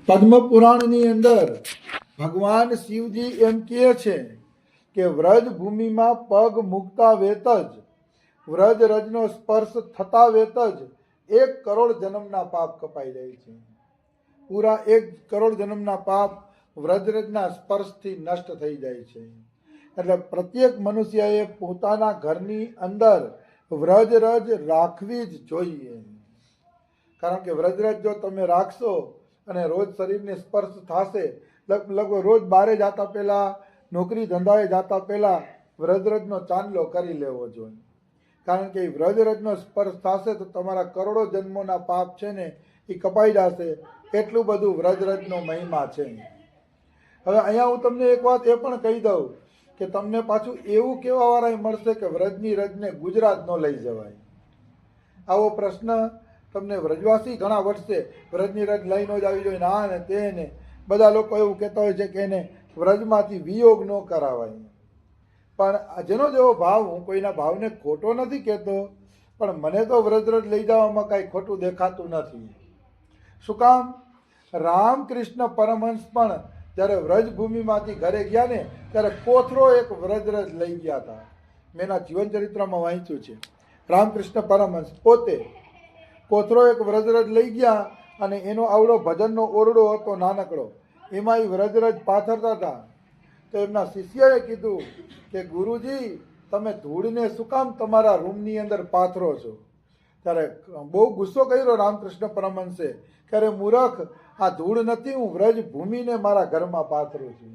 પદ્મ પુરાણની અંદર ભગવાન શિવજી એમ કહે છે કે વ્રજ ભૂમિમાં પગ મૂકતા વેત જ વ્રજ રજનો સ્પર્શ થતા વેત જ 1 કરોડ જન્મના પાપ કપાઈ જાય છે. પૂરા 1 કરોડ જન્મના પાપ વ્રજરજના સ્પર્શથી નષ્ટ થઈ જાય છે. એટલે પ્રત્યેક મનુષ્યએ પોતાના ઘરની અંદર વ્રજરજ રાખવી જ જોઈએ. કારણ કે વ્રજરજ જો તમે રાખશો અને રોજ શરીરને સ્પર્શ થશે, લગભગ રોજ બારે જતા પહેલાં, નોકરી ધંધાએ જતા પહેલાં વ્રજરજનો ચાંદલો કરી લેવો જોઈએ. કારણ કે વ્રજરજનો સ્પર્શ થશે તો તમારા કરોડો જન્મોના પાપ છે ને એ કપાઈ જશે. એટલું બધું વ્રજરજનો મહિમા છે. હવે અહીંયા હું તમને એક વાત એ પણ કહી દઉં કે તમને પાછું એવું કહેવાવાળા મળશે કે વ્રજની રજને ગુજરાત ન લઈ જવાય. આવો પ્રશ્ન તમને વ્રજવાસી ઘણા વર્ષે વ્રજની રજ લઈ ન જ આવી જોઈએ, ના ને તે ને બધા લોકો એવું કહેતા હોય છે કે એને વ્રજમાંથી વિયોગ ન કરાવાય. પણ જેનો જેવો ભાવ, હું કોઈના ભાવને ખોટો નથી કહેતો, પણ મને તો વ્રજરજ લઈ જવામાં કાંઈ ખોટું દેખાતું નથી. શું કામ? રામકૃષ્ણ પરમહંસ પણ જ્યારે વ્રજભૂમિમાંથી ઘરે ગયા ને ત્યારે કોથરો એક વ્રજરજ લઈ ગયા હતા. મેં એના જીવન ચરિત્રમાં વાંચ્યું છે. રામકૃષ્ણ પરમહંસ પોતે કોથરો એક વ્રજરજ લઈ ગયા અને એનો આવડો ભજનનો ઓરડો હતો નાનકડો, એમાં એ વ્રજરજ પાથરતા હતા. તો એમના શિષ્યએ કીધું કે ગુરુજી, તમે ધૂળને શું કામ તમારા રૂમની અંદર પાથરો છો? ત્યારે બહુ ગુસ્સો કર્યો રામકૃષ્ણ પરમહંસે કે અરે મૂર્ખ, આ ધૂળ નથી, હું વ્રજ ભૂમિને મારા ઘરમાં પાથરું છું.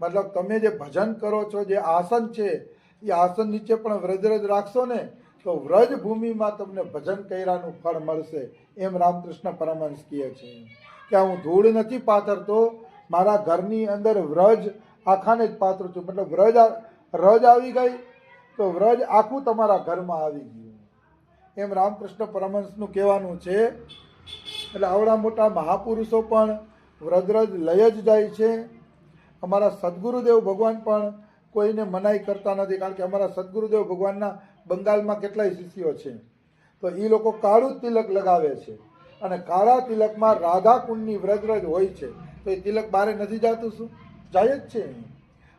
મતલબ તમે જે ભજન કરો છો, જે આસન છે, એ આસન નીચે પણ વ્રજરજ રાખશો ને તો વ્રજ ભૂમિમાં તમને ભજન કર્યાનું ફળ મળશે. એમ રામકૃષ્ણ પરમહંસ કહે છે કે હું ધૂળ નથી પાથરતો, મારા ઘરની અંદર વ્રજ આખાને જ પાથરું છું. મતલબ રજ આવી ગઈ તો વ્રજ આખું તમારા ઘરમાં આવી ગયું. એમ રામકૃષ્ણ પરમહંસનું કહેવાનું છે. એટલે આવડા મોટા મહાપુરુષો પણ વ્રજરજ લઈ જ જાય છે. અમારા સદગુરુદેવ ભગવાન પણ કોઈને મનાઈ કરતા નથી. કારણ કે અમારા સદગુરુદેવ ભગવાનના બંગાળમાં કેટલાય શિષ્યો છે, તો એ લોકો કાળું તિલક લગાવે છે અને કાળા તિલકમાં રાધાકુંડની વ્રજરજ હોય છે. તો એ તિલક બારે નથી જતું? શું જાય જ છે.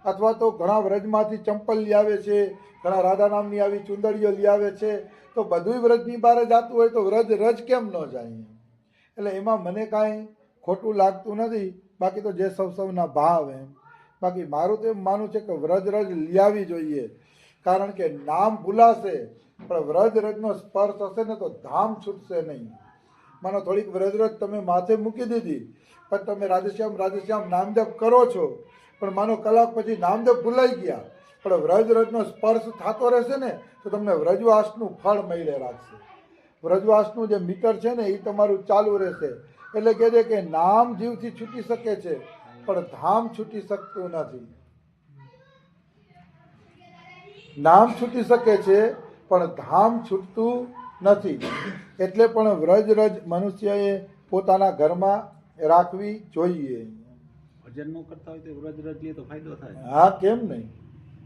અથવા તો ઘણા વ્રજમાંથી ચંપલ લઈ આવે છે, ઘણા રાધા નામની આવી ચુંદડીઓ લઈ આવે છે, તો બધું વ્રજની બારે જતું હોય તો વ્રજ રજ કેમ ન જાય? એટલે એમાં મને કાંઈ ખોટું લાગતું નથી. બાકી તો જે સૌના ભાવ એમ. બાકી મારું તો એમ માનવું છે કે વ્રજરજ લઈ આવવી જોઈએ. કારણ કે નામ ભૂલાશે પણ વ્રજરજનો સ્પર્શ હશે ને તો ધામ છૂટશે નહીં. માનો થોડીક વ્રજરજ તમે માથે મૂકી દીધી, પણ તમે રાધેશ્યામ નામજપ કરો છો, પણ માનો કલાક પછી નામજપ ભૂલાઈ ગયા, પણ વ્રજરજનો સ્પર્શ થતો રહેશે ને તો તમને વ્રજવાસનું ફળ મળે રાખશે. વ્રજવાસનું જે મીટર છે ને એ તમારું ચાલુ રહેશે. એટલે કહે છે કે નામ જીવથી છૂટી શકે છે પણ ધામ છૂટી શકતું નથી. નામ છૂટી શકે છે પણ ધામ છૂટતું નથી. એટલે પણ વ્રજરજ મનુષ્યએ પોતાના ઘરમાં રાખવી જોઈએ. ભજન ન કરતા હોય તો વ્રજરજ લે તો ફાયદો થાય. હા, કેમ નહીં?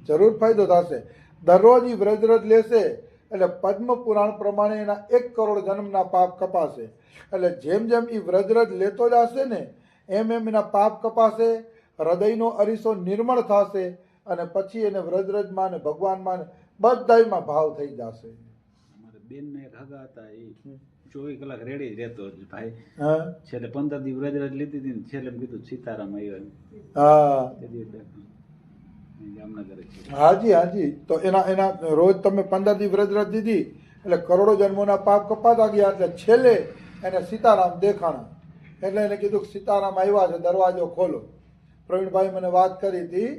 જરૂર ફાયદો થશે. દરરોજ ઈ વ્રજરજ લેશે એટલે પદ્મ પુરાણ પ્રમાણે એના 1 કરોડ જન્મના પાપ કપાશે. એટલે જેમ જેમ એ વ્રજરજ લેતો જશે ને એમ એમ એના પાપ કપાશે, હૃદયનો અરીસો નિર્મળ થશે અને પછી એને વ્રજરજમાં ને ભગવાનમાં બધાયમાં ભાવ થઈ જશે. અમારે બેન ને એક હગા હતા, એ 24 કલાક રેડી જ રહેતો ભાઈ. હા, છેલ્લે 15 દી વ્રજરજ લીધી હતી ને છેલ્લે એમ કીધું સીતારામ આવ્યો. હા, જામનગર. હાજી. તો એના રોજ તમે 15 દી વ્રજરજ દીધી એટલે કરોડો જન્મોના પાપ કપાતા ગયા. એટલે છેલ્લે એને સીતારામ દેખાણા. એટલે એને કીધું કે સીતારામ આવ્યા છે, દરવાજો ખોલો. પ્રવીણભાઈ મને વાત કરી હતી,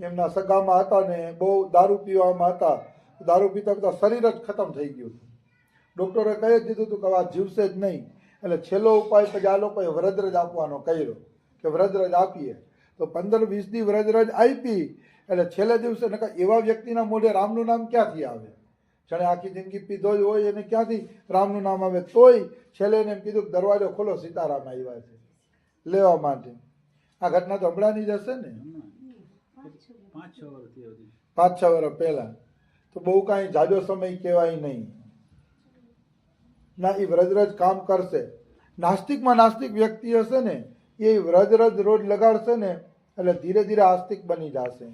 એમના સગામાં હતા ને બહુ દારૂ પીવામાં હતા. દારૂ પીતા પીતા શરીર જ ખતમ થઈ ગયું હતું. ડૉક્ટરે કહી જ દીધું હતું કે આ જીવશે જ નહીં. એટલે છેલ્લો ઉપાય પછી આ લોકોએ વ્રજરજ આપવાનો કર્યો કે વ્રજરજ આપીએ. તો 15-20 દી વ્રજરજ આપી એટલે છેલ્લે દિવસે એવા વ્યક્તિના મોઢે રામનું નામ ક્યાંથી આવે? જાણે આખી જિંદગી પીધો જ હોય એને ક્યાંથી રામનું નામ આવે? તોય છેલ્લે એને એમ કીધું દરવાજો ખોલો, સીતારામ આવ્યા છે લેવા માટે. આ ઘટના તો હમણાંની જ હશે ને, 5-6 વર્ષ પહેલા. તો બહુ કાંઈ જાજો સમય કહેવાય નહીં. ના, એ વ્રજરજ કામ કરશે. નાસ્તિકમાં નાસ્તિક વ્યક્તિ હશે ને એ વ્રજ રજ રોજ લગાડશે ને એટલે ધીરે ધીરે આસ્તિક બની જશે.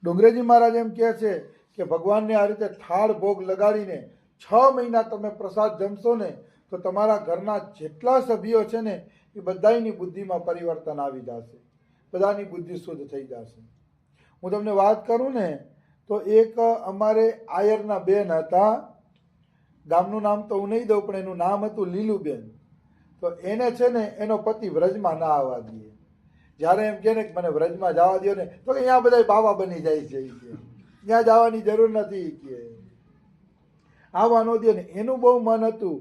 ડુંગરેજી મહારાજ એમ કહે છે કે ભગવાનને આ રીતે થાળ ભોગ લગાડીને 6 મહિના તમે પ્રસાદ જમશો ને તો તમારા ઘરના જેટલા સભ્યો છે ને એ બધાની બુદ્ધિમાં પરિવર્તન આવી જશે, બધાની બુદ્ધિ શુદ્ધ થઈ જશે. હું તમને વાત કરું ને તો એક અમારે આયરના બેન હતા, ગામનું નામ તો હું નહીં દઉં પણ એનું નામ હતું લીલુબેન. તો એને છે ને એનો પતિ વ્રજમાં ના આવવા દે. જ્યારે એમ કહે ને કે મને વ્રજમાં જવા દો ને તો કે અહીંયા બધા બાવા બની જાય છે, કે ત્યાં જવાની જરૂર નથી, કે આવવા ન દે ને. એનું બહુ મન હતું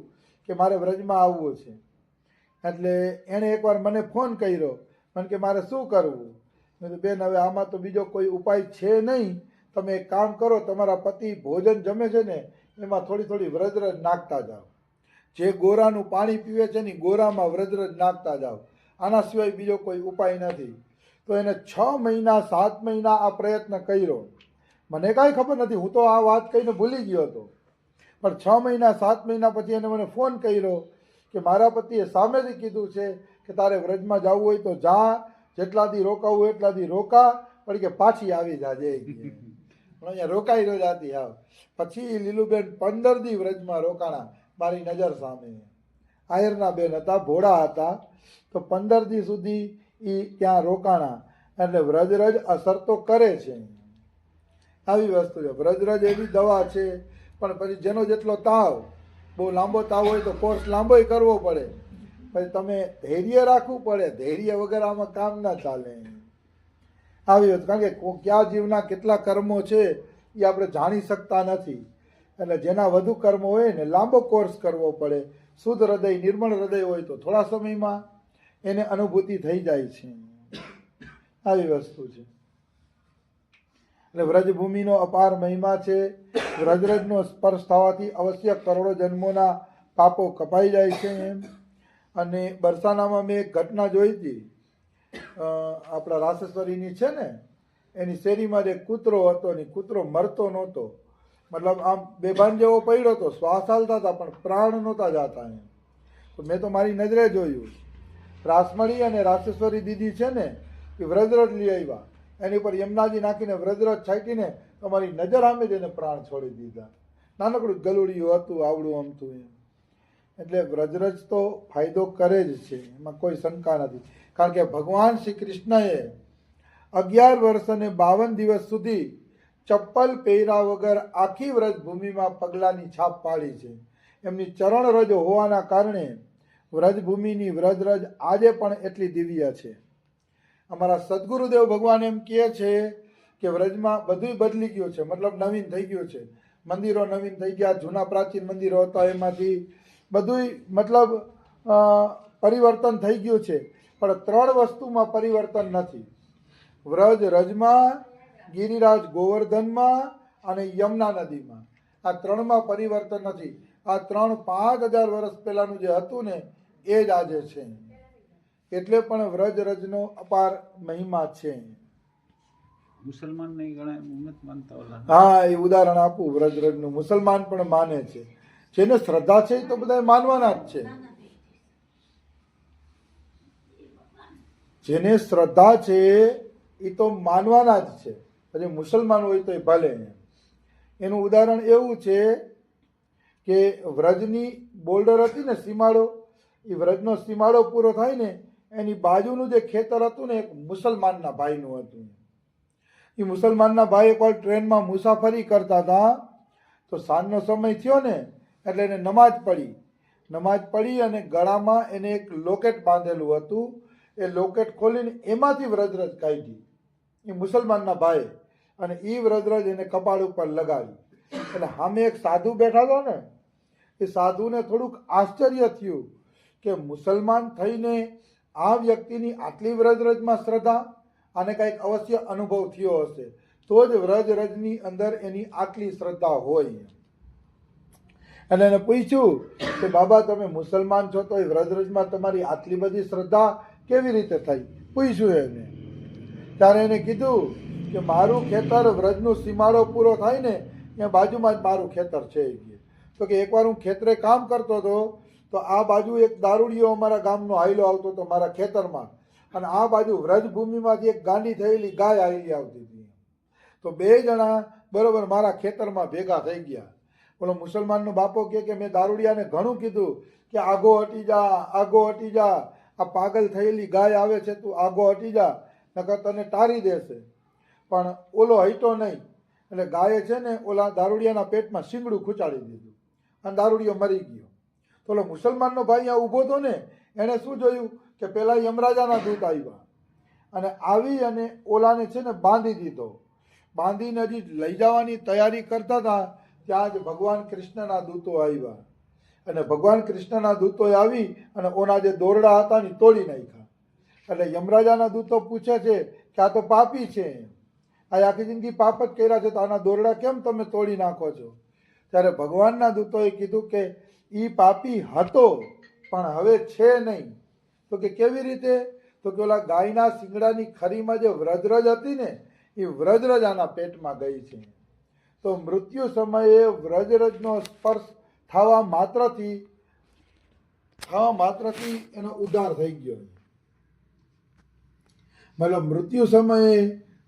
કે મારે વ્રજમાં આવવું છે. એટલે એણે એકવાર મને ફોન કર્યો, મને કે મારે શું કરવું. મેં કીધું બેન હવે આમાં તો બીજો કોઈ ઉપાય છે નહીં, તમે એક કામ કરો, તમારા પતિ ભોજન જમે છે ને એમાં થોડી થોડી વ્રજરજ નાખતા જાઓ, જે ગોરાનું પાણી પીવે છે ને ગોરામાં વ્રજરજ નાખતા જાઓ, આના સિવાય બીજો કોઈ ઉપાય નથી. તો એને 6 મહિના 7 મહિના આ પ્રયત્ન કર્યો. મને કાંઈ ખબર નથી, હું તો આ વાત કહીને ભૂલી ગયો હતો. પણ 6 મહિના 7 મહિના પછી એને મને ફોન કર્યો કે મારા પતિએ સામેથી કીધું છે કે તારે વ્રજમાં જવું હોય તો જા, જેટલા દી રોકાવું હોય એટલા દી રોકા, પણ કે પાછી આવી જાજે. પણ અહીંયા રોકાઈ ન જાતી આવ. પછી લીલુબેન 15 દી વ્રજમાં રોકાણા મારી નજર સામે. આયરના બેન હતા, ભોળા હતા, તો 15 દી સુધી એ ત્યાં રોકાણા. એટલે વ્રજરજ અસર તો કરે છે, આવી વસ્તુ છે. વ્રજરજ એવી દવા છે, પણ પછી જેનો જેટલો તાવ, બહુ લાંબો તાવ હોય તો કોર્સ લાંબોય કરવો પડે, પછી તમે ધૈર્ય રાખવું પડે, ધૈર્ય વગર આમાં કામ ના ચાલે. આવી વાત, કારણ કે કયા જીવના કેટલા કર્મો છે એ આપણે જાણી શકતા નથી. એટલે જેના વધુ કર્મો હોય ને લાંબો કોર્સ કરવો પડે. શુદ્ધ હૃદય, નિર્મળ હૃદય હોય તો થોડા સમયમાં એને અનુભૂતિ થઈ જાય છે. આવી વસ્તુ છે. એટલે વ્રજભૂમિનો અપાર મહિમા છે. વ્રજરજનો સ્પર્શ થવાથી અવશ્ય કરોડો જન્મોના પાપો કપાઈ જાય છે એમ. અને બરસાનામાં મેં એક ઘટના જોઈ હતી, આપણા રાસેશ્વરીની છે ને, એની શેરીમાં એક કૂતરો હતો ને કૂતરો મરતો નહોતો, મતલબ આમ બેભાન જેવો પડ્યો હતો, શ્વાસ હાલતા હતા પણ પ્રાણ નહોતા જતા એમ. તો મેં તો મારી નજરે જોયું. રાસમણી અને રાસેશ્વરી દીદી છે ને એ વ્રજરજ લઈ આવ્યા, એની ઉપર યમુનાજી નાખીને વ્રજરજ છાંટીને અમારી નજર સામે જ એને પ્રાણ છોડી દીધા. નાનકડું ગલુડિયું હતું, આવડું અમતું એમ. એટલે વ્રજરજ તો ફાયદો કરે જ છે, એમાં કોઈ શંકા નથી. કારણ કે ભગવાન શ્રી કૃષ્ણએ 11 વર્ષ અને 52 દિવસ સુધી ચપ્પલ પહેર્યા વગર આખી વ્રજભૂમિમાં પગલાંની છાપ પાડી છે. એમની ચરણ રજ હોવાના કારણે વ્રજભૂમિની વ્રજરજ આજે પણ એટલી દિવ્ય છે. અમારા સદગુરુદેવ ભગવાન એમ કહે છે કે વ્રજમાં બધું બદલી ગયું છે, મતલબ નવીન થઈ ગયું છે. મંદિરો નવીન થઈ ગયા, જૂના પ્રાચીન મંદિરો હતા એમાંથી બધું મતલબ પરિવર્તન થઈ ગયું છે. પણ 3 વસ્તુમાં પરિવર્તન નથી. વ્રજ રજમાં, ગિરિરાજ ગોવર્ધનમાં અને યમુના નદીમાં, આ 3માં પરિવર્તન નથી. આ 3 5000 વર્ષ પહેલાનું જે હતું ને એ જ આજે છે. એટલે પણ વ્રજ રજનો અપાર મહિમા છે. મુસલમાન નહીં ગણાય, ઉન્નત માનતા ઓલા. હા, એ ઉદાહરણ આપું વ્રજ રજનું. મુસલમાન પણ માને છે, જેને શ્રદ્ધા છે એ તો બધા માનવાના જ છે. જેને શ્રદ્ધા છે એ તો માનવાના જ છે, પછી મુસલમાન હોય તો એ ભલે. એનું ઉદાહરણ એવું છે કે વ્રજની બોર્ડર હતી ને, સીમાડો, એ વ્રજનો સીમાડો પૂરો થાય ને એની બાજુનું જે ખેતર હતું ને એક મુસલમાનના ભાઈનું હતું. એ મુસલમાનના ભાઈ એકવાર ટ્રેનમાં મુસાફરી કરતા હતા, તો સાંજનો સમય થયો ને એટલે એને નમાજ પડી અને ગળામાં એને એક લોકેટ બાંધેલું હતું. એ લોકેટ ખોલીને એમાંથી વ્રજરજ કાઢી, એ મુસલમાનના ભાઈ, અને એ વ્રજરજ એને કપાળ ઉપર લગાવી. એટલે સામે એક સાધુ બેઠા હતો ને, એ સાધુને થોડુંક આશ્ચર્ય થયું કે મુસલમાન થઈને આ વ્યક્તિની આટલી વ્રજરજમાં શ્રદ્ધા, આને કંઈક અવશ્ય અનુભવ થયો હશે, તો જ વ્રજરજની અંદર એની આટલી શ્રદ્ધા હોય. અને એને પૂછ્યું કે બાબા તમે મુસલમાન છો તો એ વ્રજરજમાં તમારી આટલી બધી શ્રદ્ધા કેવી રીતે થઈ, પૂછ્યું એને. ત્યારે એને કીધું કે મારું ખેતર વ્રજનું સીમાડો પૂરો થાય ને ત્યાં બાજુમાં જ મારું ખેતર છે. તો કે એકવાર હું ખેતરે કામ કરતો હતો તો તો આ બાજુ એક દારૂડિયો અમારા ગામનો હાયલો આવતો હતો મારા ખેતરમાં, અને આ બાજુ વ્રજભૂમિમાંથી એક ગાંડી થયેલી ગાય હાલી આવતી હતી. તો બે જણા બરોબર મારા ખેતરમાં ભેગા થઈ ગયા. બોલો મુસલમાનનો બાપો કહે કે મેં દારૂડિયાને ઘણું કીધું કે આગો હટી જા, આગો હટી જા, આ પાગલ થયેલી ગાય આવે છે, તું આગો હટી જા, નકર તને ટારી દેશે. પણ ઓલો હટ્યો નહીં, એટલે ગાયે છે ને ઓલા દારૂડિયાના પેટમાં શીંગડું ખૂંચાડી દીધું અને દારૂડિયો મરી ગયો. તો ઓલો મુસલમાનનો ભાઈ અહીંયા ઊભો હતો ને, એણે શું જોયું કે પેલા યમરાજાના દૂત આવ્યા અને આવી અને ઓલાને છે ને બાંધી દીધો. બાંધીને હજી લઈ જવાની તૈયારી કરતા હતા ત્યાં જ ભગવાન કૃષ્ણના દૂતો આવ્યા, અને ભગવાન કૃષ્ણના દૂતોએ આવી અને ઓના જે દોરડા હતા ને તોડી નાખ્યા. એટલે યમરાજાના દૂતો પૂછે છે કે આ તો પાપી છે, આ આખી જિંદગી પાપ જ કર્યા છે, તો આના દોરડા કેમ તમે તોડી નાખો છો? ત્યારે ભગવાનના દૂતોએ કીધું કે એ પાપી હતો પણ હવે છે નહીં. તો કે કેવી રીતે? તો કે ઓલા ગાયના શિંગડાની ખરીમાં જે વ્રજરજ હતી ને, એ વ્રજરજ આના પેટમાં ગઈ છે. તો મૃત્યુ સમયે વ્રજરજનો સ્પર્શ થવા માત્રથી એનો ઉદ્ધાર થઈ ગયો. મતલબ મૃત્યુ સમયે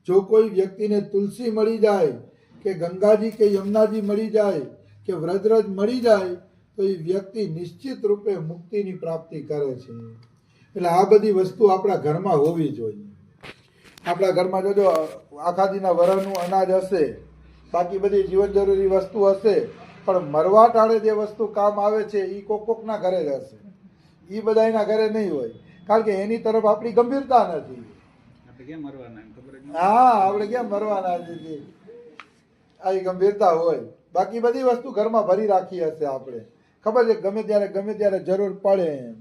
જો કોઈ વ્યક્તિને તુલસી મળી જાય કે ગંગાજી કે યમુનાજી મળી જાય કે વ્રજરજ મળી જાય તો એ વ્યક્તિ નિશ્ચિત રૂપે મુક્તિની પ્રાપ્તિ કરે છે. એટલે આ બધી વસ્તુ આપણા ઘરમાં હોવી જોઈએ. આપણા ઘરમાં જોજો આખા દીના વરણનું અનાજ હશે, બાકી બધી જીવન જરૂરી વસ્તુ હશે, પણ મરવા ટાળે જે વસ્તુ કામ આવે છે એ કોકના ઘરે જ હશે, એ બધાના ઘરે નહીં હોય, કારણ કે એની તરફ આપણી ગંભીરતા નથી. હા, આપણે કેમ મરવાના છીએ, આવી ગંભીરતા હોય. બાકી બધી વસ્તુ ઘરમાં ભરી રાખી હશે, આપણે ખબર છે ગમે ત્યારે જરૂર પડે એમ.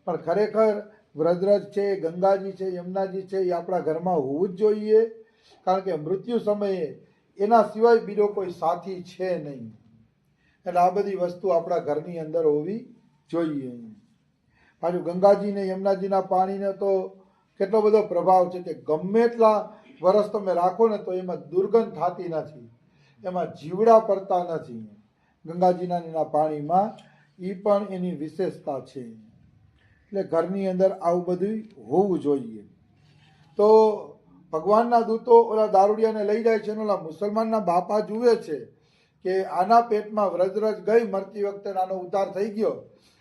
પણ ખરેખર વ્રજરજ છે, ગંગાજી છે, યમુનાજી છે, એ આપણા ઘરમાં હોવું જ જોઈએ, કારણ કે મૃત્યુ સમયે એના સિવાય બીજો કોઈ સાથી છે નહીં. એટલે આ બધી વસ્તુ આપણા ઘરની અંદર હોવી જોઈએ. પાછું ગંગાજી ને યમુનાજીના પાણીને તો કેટલો બધો પ્રભાવ છે કે ગમે એટલા વરસ તમે રાખો ને તો એમાં દુર્ગંધ થતી નથી, એમાં જીવડા પડતા નથી. ગંગાજીના પાણીમાં એ પણ એની વિશેષતા છે. એટલે ઘરની અંદર આવું બધું હોવું જોઈએ. તો ભગવાનના દૂતો ઓલા દારૂડિયાને લઈ જાય છે, ઓલા મુસલમાનના બાપા જુએ છે કે આના પેટમાં વ્રજરજ ગઈ, મરતી વખતે આનો ઉદ્ધાર થઈ ગયો.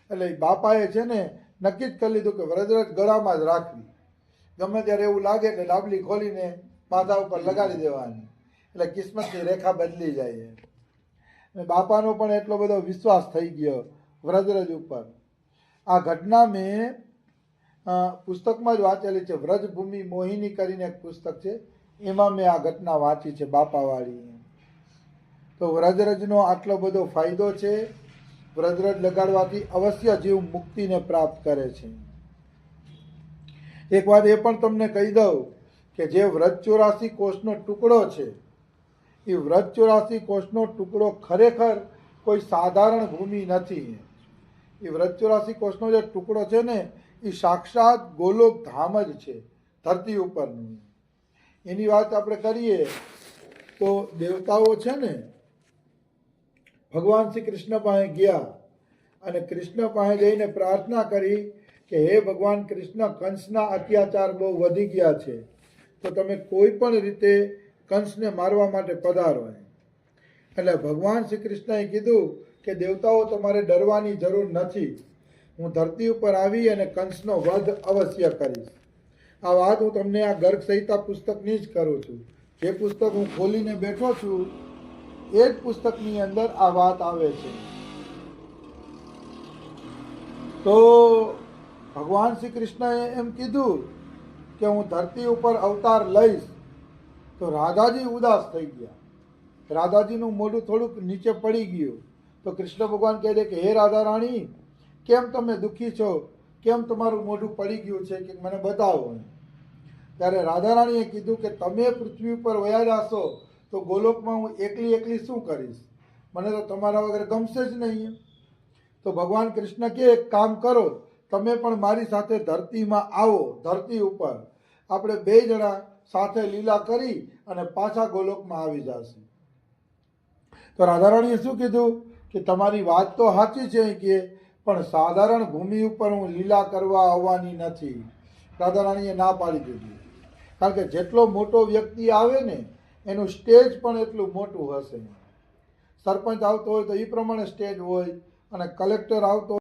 એટલે બાપાએ છે ને નક્કી જ કરી લીધું કે વ્રજરજ ગળામાં જ રાખવી, ગમે ત્યારે એવું લાગે એટલે ડાબલી ખોલીને માથા ઉપર લગાડી દેવાની, એટલે કિસ્મતની રેખા બદલી જાય. બાપાનો પણ એટલો બધો વિશ્વાસ થઈ ગયો વ્રજરજ ઉપર. આ ઘટના મેં પુસ્તકમાં જ વાંચેલી છે, વ્રજભૂમિ મોહિની કરીને એક પુસ્તક છે, એમાં મેં આ ઘટના વાંચી છે બાપાવાળી. તો વ્રજરજનો આટલો બધો ફાયદો છે. વ્રજરજ લગાડવાથી અવશ્ય જીવ મુક્તિને પ્રાપ્ત કરે છે. એક વાત એ પણ તમને કહી દઉં કે જે વ્રજ 84 કોષનો ટુકડો છે, એ વ્રજ 84 કોષનો ટુકડો ખરેખર કોઈ સાધારણ ભૂમિ નથી. એ વ્રજ 84 કોષનો જે ટુકડો છે ને, એ સાક્ષાત ગોલોક ધામ જ છે, ધરતી ઉપરનું. એની વાત આપણે કરીએ તો દેવતાઓ છે ને ભગવાન શ્રી કૃષ્ણ પાસે ગયા અને કૃષ્ણ પાસે જઈને પ્રાર્થના કરી કે હે ભગવાન કૃષ્ણ, કંસના અત્યાચાર બહુ વધી ગયા છે, તો તમે કોઈ પણ રીતે કંસને મારવા માટે પધારો. એટલે ભગવાન શ્રી કૃષ્ણએ કીધું કે દેવતાઓ, તમારે ડરવાની જરૂર નથી, હું ધરતી ઉપર આવી અને કંસનો વધ અવશ્ય કરીશ. આ વાત હું તમને આ ગર્ગ સંહિતા પુસ્તકની જ કરું છું. જે પુસ્તક હું ખોલીને બેઠો છું એ જ પુસ્તકની અંદર આ વાત આવે છે. તો ભગવાન શ્રી કૃષ્ણએ એમ કીધું કે હું ધરતી ઉપર અવતાર લઈશ. તો રાધાજી ઉદાસ થઈ ગયા, રાધાજીનું મોઢું થોડુંક નીચે પડી ગયું. તો કૃષ્ણ ભગવાન કહે છે કે હે રાધા રાણી, કેમ તમે દુઃખી છો, કેમ તમારું મોઢું પડી ગયું છે, કે મને બતાવો. ત્યારે રાધા રાણીએ કીધું કે તમે પૃથ્વી ઉપર વયા જાશો તો ગોલોકમાં હું એકલી શું કરીશ, મને તો તમારા વગર ગમશે જ નહીં. તો ભગવાન કૃષ્ણ કે એક કામ કરો, તમે પણ મારી સાથે ધરતીમાં આવો, ધરતી ઉપર આપણે બે જણા સાથે લીલા કરી અને પાછા ગોલોકમાં આવી જશે. તો રાધા રાણીએ શું કીધું કે તમારી વાત તો સાચી છે કે, પણ સાધારણ ભૂમિ ઉપર હું લીલા કરવા આવવાની નથી. રાધા રાણીએ ના પાડી દીધી, કારણ કે જેટલો મોટો વ્યક્તિ આવે ને એનું સ્ટેજ પણ એટલું મોટું હશે. સરપંચ આવતો હોય તો એ પ્રમાણે સ્ટેજ હોય, અને કલેક્ટર આવતો